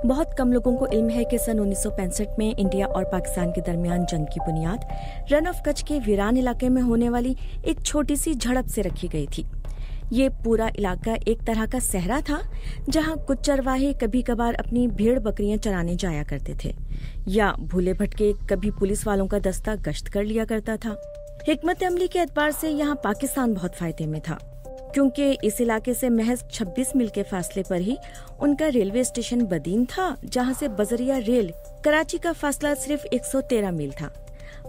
बहुत कम लोगों को इल्म है कि सन 1965 में इंडिया और पाकिस्तान के दरमियान जंग की बुनियाद रन ऑफ कच्छ के वीरान इलाके में होने वाली एक छोटी सी झड़प से रखी गई थी। ये पूरा इलाका एक तरह का सहरा था जहां कुछ चरवाहे कभी कभार अपनी भेड़ बकरियां चराने जाया करते थे या भूले भटके कभी पुलिस वालों का दस्ता गश्त कर लिया करता था। हिकमत अमली के एतबार से यहाँ पाकिस्तान बहुत फायदे में था, क्योंकि इस इलाके से महज 26 मील के फासले पर ही उनका रेलवे स्टेशन बदीन था, जहां से बजरिया रेल कराची का फासला सिर्फ 113 मील था।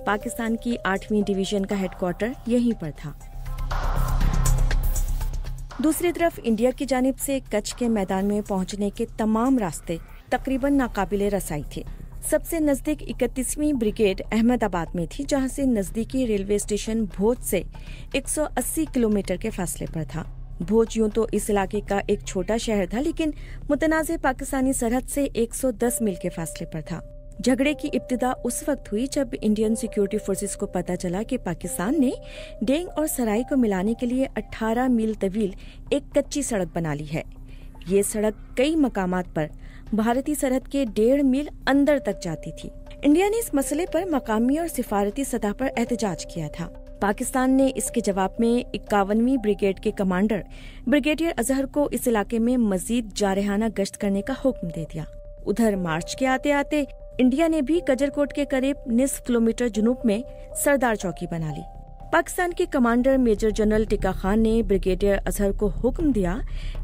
पाकिस्तान की 8वीं डिवीजन का हेडक्वार्टर यहीं पर था। दूसरी तरफ इंडिया की जानिब से कच्छ के मैदान में पहुंचने के तमाम रास्ते तकरीबन नाकाबिले रसाई थे। सबसे नजदीक 31वीं ब्रिगेड अहमदाबाद में थी, जहां से नजदीकी रेलवे स्टेशन भोज से 180 किलोमीटर के फासले पर था। भोज यूं तो इस इलाके का एक छोटा शहर था, लेकिन मुतनाज़े पाकिस्तानी सरहद से 110 मील के फासले पर था। झगड़े की इब्तिदा उस वक्त हुई जब इंडियन सिक्योरिटी फोर्सेस को पता चला कि पाकिस्तान ने डेंग और सराय को मिलाने के लिए 18 मील तवील एक कच्ची सड़क बना ली है। ये सड़क कई मकामात पर भारतीय सरहद के 1.5 मील अंदर तक जाती थी। इंडिया ने इस मसले पर मकामी और सिफारती सतह पर एहतजाज किया था। पाकिस्तान ने इसके जवाब में 51वीं ब्रिगेड के कमांडर ब्रिगेडियर अजहर को इस इलाके में मजीद जारहाना गश्त करने का हुक्म दे दिया। उधर मार्च के आते आते इंडिया ने भी कजरकोट के करीब निस्फ किलोमीटर जुनूब में सरदार चौकी बना ली। पाकिस्तान के commander major general Tikka Khan ने ब्रिगेडियर अजहर को हुक्म दिया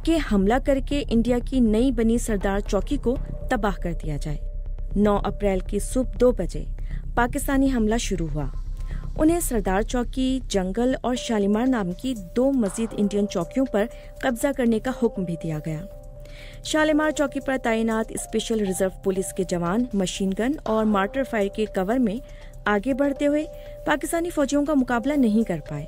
कि हमला करके इंडिया की नई बनी सरदार चौकी को तबाह कर दिया जाए। 9 अप्रैल की सुबह 2 बजे पाकिस्तानी हमला शुरू हुआ। उन्हें सरदार चौकी, जंगल और शालीमार नाम की 2 मजीद इंडियन चौकियों पर कब्जा करने का हुक्म भी दिया गया। शालीमार चौकी पर तैनात स्पेशल रिजर्व पुलिस के जवान मशीन गन और मार्टर फायर के कवर में आगे बढ़ते हुए पाकिस्तानी फौजियों का मुकाबला नहीं कर पाए।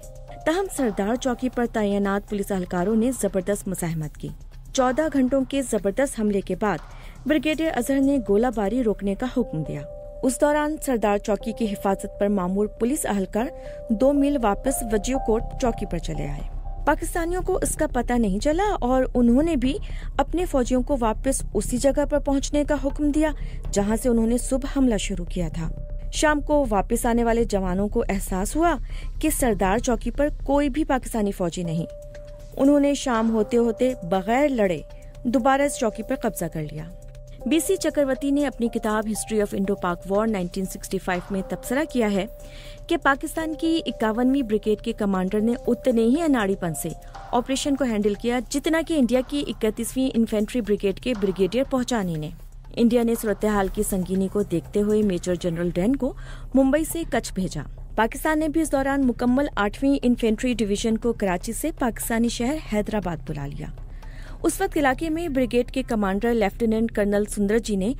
तहम सरदार चौकी पर तैनात पुलिस एहलकारों ने जबरदस्त मुजाहिमत की। 14 घंटों के जबरदस्त हमले के बाद ब्रिगेडियर अजहर ने गोलाबारी रोकने का हुक्म दिया। उस दौरान सरदार चौकी की हिफाजत पर मामूर पुलिस एहलकार 2 मील वापस वजियोकोट चौकी पर चले आए। पाकिस्तानियों को इसका पता नहीं चला और उन्होंने भी अपने फौजियों को वापस उसी जगह पर पहुंचने का हुक्म दिया जहां से उन्होंने सुबह हमला शुरू किया था। शाम को वापस आने वाले जवानों को एहसास हुआ कि सरदार चौकी पर कोई भी पाकिस्तानी फौजी नहीं। उन्होंने शाम होते होते बगैर लड़े दोबारा इस चौकी पर कब्जा कर लिया। बीसी चक्रवर्ती ने अपनी किताब हिस्ट्री ऑफ इंडो पाक वॉर 1965 में तबसरा किया है कि पाकिस्तान की 51वीं ब्रिगेड के कमांडर ने उतने ही अनाड़ीपन से ऑपरेशन को हैंडल किया जितना कि इंडिया की 31वीं इन्फेंट्री ब्रिगेड के ब्रिगेडियर पहुंचानी ने। इंडिया ने सूरत हाल की संगीनी को देखते हुए मेजर जनरल डैन को मुंबई से कच्छ भेजा। पाकिस्तान ने भी इस दौरान मुकम्मल 8वीं इन्फेंट्री डिवीजन को कराची से पाकिस्तानी शहर हैदराबाद बुला लिया। उस वक्त इलाके में ब्रिगेड के कमांडर लेफ्टिनेंट कर्नल सुंदर जी ने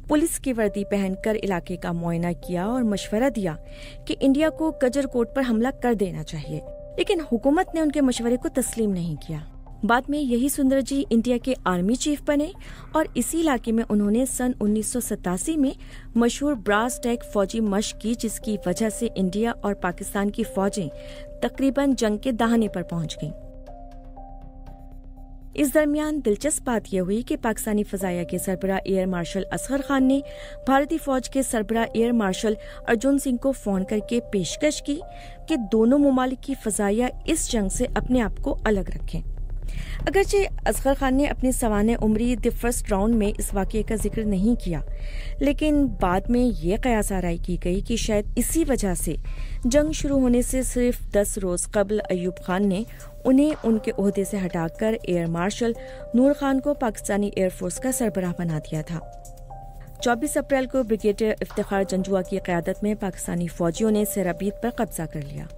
पुलिस की वर्दी पहनकर इलाके का मुआयना किया और मशवरा दिया कि इंडिया को कजरकोट पर हमला कर देना चाहिए, लेकिन हुकूमत ने उनके मशवरे को तस्लीम नहीं किया। बाद में यही सुंदर जी इंडिया के आर्मी चीफ बने और इसी इलाके में उन्होंने सन 1987 में मशहूर ब्रास टैग फौजी मश्क की, जिसकी वजह से इंडिया और पाकिस्तान की फौजें तकरीबन जंग के दाहने पर पहुंच गईं। इस दरमियान दिलचस्प बात यह हुई कि पाकिस्तानी फजाइया के सरबराह एयर मार्शल असगर खान ने भारतीय फौज के सरबराह एयर मार्शल अर्जुन सिंह को फोन करके पेशकश की कि दोनों ममालिक की फजाइया इस जंग से अपने आप को अलग रखें। अगरचे असगर खान ने अपनी सवाने उम्री द फर्स्ट राउंड में इस वाक़ये का जिक्र नहीं किया, लेकिन बाद में ये कयास आराई की गई कि शायद इसी वजह से जंग शुरू होने से सिर्फ 10 रोज कबल अयूब खान ने उन्हें उनके ओहदे से हटाकर एयर मार्शल नूर खान को पाकिस्तानी एयरफोर्स का सरबराह बना दिया था। 24 अप्रैल को ब्रिगेडियर इफ्तिखार जंजुआ की क़यादत में पाकिस्तानी फौजियों ने सेराबीत पर कब्जा कर लिया।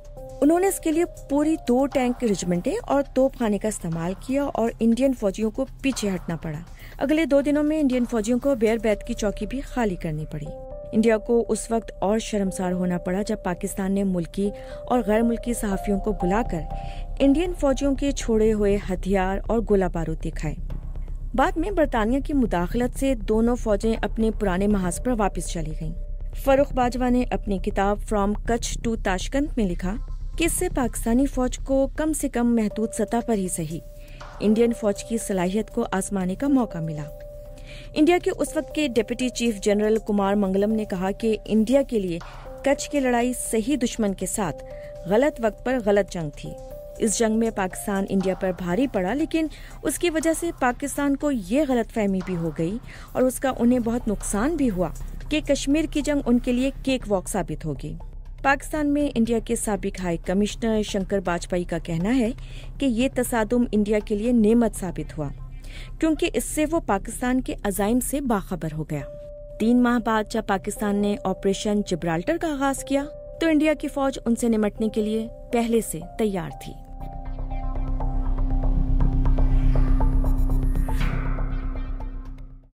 उन्होंने इसके लिए पूरी 2 टैंक रेजिमेंटें और तोपखाने का इस्तेमाल किया और इंडियन फौजियों को पीछे हटना पड़ा। अगले 2 दिनों में इंडियन फौजियों को बेरबैत की चौकी भी खाली करनी पड़ी। इंडिया को उस वक्त और शर्मसार होना पड़ा जब पाकिस्तान ने मुल्की और गैर मुल्की सहाफियों को बुलाकर इंडियन फौजियों के छोड़े हुए हथियार और गोला बारूद दिखाए। बाद में बरतानिया की मुदाखलत से दोनों फौजें अपने पुराने महाज पर वापस चली गईं। फरूख बाजवा ने अपनी किताब फ्रॉम कच्छ टू ताशकंद में लिखा कि इससे पाकिस्तानी फौज को कम से कम महदूद सतह पर ही सही इंडियन फौज की सलाहियत को आजमाने का मौका मिला। इंडिया के उस वक्त के deputy chief general Kumar Mangalam ने कहा कि इंडिया के लिए कच्छ की लड़ाई सही दुश्मन के साथ गलत वक्त पर गलत जंग थी। इस जंग में पाकिस्तान इंडिया पर भारी पड़ा, लेकिन उसकी वजह से पाकिस्तान को ये गलतफहमी भी हो गई और उसका उन्हें बहुत नुकसान भी हुआ कि कश्मीर की जंग उनके लिए केक वॉक साबित होगी। पाकिस्तान में इंडिया के साबिक हाई कमिश्नर शंकर बाजपेयी का कहना है कि ये तसादुम इंडिया के लिए नेमत साबित हुआ, क्योंकि इससे वो पाकिस्तान के अज़ाइम से बाखबर हो गया। 3 माह बाद जब पाकिस्तान ने ऑपरेशन जिब्राल्टर का आगाज किया तो इंडिया की फौज उनसे निपटने के लिए पहले से तैयार थी।